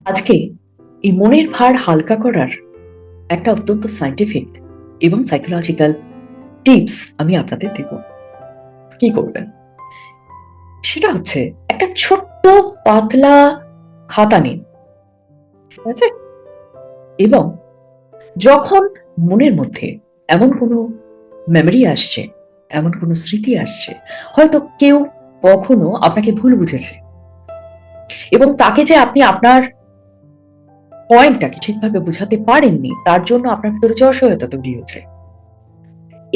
আজকে এই মনের ভার হালকা করার একটা অত্যন্ত সায়েন্টিফিক এবং সাইকোলজিক্যাল টিপস আমি আপনাদের দেব। কি করবেন সেটা হচ্ছে, একটা ছোট্ট পাতলা খাতা নিন, ঠিক আছে? এবং যখন মনের মধ্যে এমন কোনো মেমরি আসছে, এমন কোনো স্মৃতি আসছে, হয়তো কেউ কখনো আপনাকে ভুল বুঝেছে এবং তাকে যে আপনি আপনার পয়েন্টটাকে ঠিকভাবে বোঝাতে পারেননি, তার জন্য আপনার ভিতরে যে অসহায়তা তৈরি হয়েছে,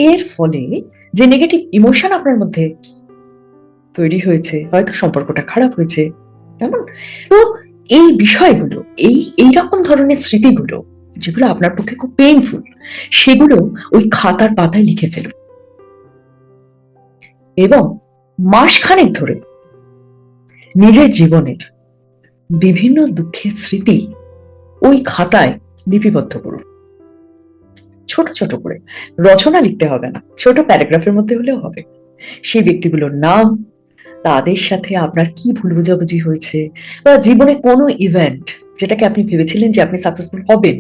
এর ফলে যে নেগেটিভ ইমোশন আপনার মধ্যে তৈরি হয়েছে, হয়তো সম্পর্কটা খারাপ হয়েছে, কেমন? তো এই বিষয়গুলো, এইরকম ধরনের স্মৃতিগুলো যেগুলো আপনার পক্ষে খুব পেইনফুল, সেগুলো ওই খাতার পাতায় লিখে ফেলুন এবং মাসখানেক ধরে নিজের জীবনের বিভিন্ন দুঃখের স্মৃতি ওই খাতায় লিপিবদ্ধ করুন। ছোট ছোট করে, রচনা লিখতে হবে না, ছোট প্যারাগ্রাফের মধ্যে হলেও হবে। সেই ব্যক্তিগুলোর নাম, তাদের সাথে আপনার কি ভুল বোঝাবুঝি হয়েছে, বা জীবনে কোনো ইভেন্ট যেটাকে আপনি ভেবেছিলেন যে আপনি সাকসেসফুল হবেন,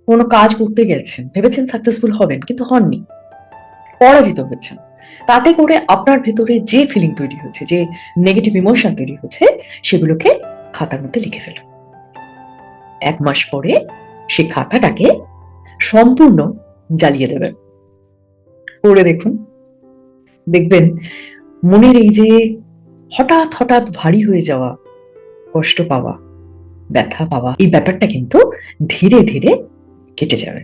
কোনো কাজ করতে গেছেন, ভেবেছেন সাকসেসফুল হবেন কিন্তু হননি, পরাজিত হয়েছেন, তাতে করে আপনার ভেতরে যে ফিলিং তৈরি হয়েছে, যে নেগেটিভ ইমোশন তৈরি হচ্ছে, সেগুলোকে খাতার মধ্যে লিখে ফেলুন। 1 মাস পরে সে খাতাটাকে সম্পূর্ণ জ্বালিয়ে দেবেন। করে দেখুন, দেখবেন মনের এই যে হঠাৎ হঠাৎ ভারী হয়ে যাওয়া, কষ্ট পাওয়া, ব্যথা পাওয়া, এই ব্যাপারটা কিন্তু ধীরে ধীরে কেটে যাবে।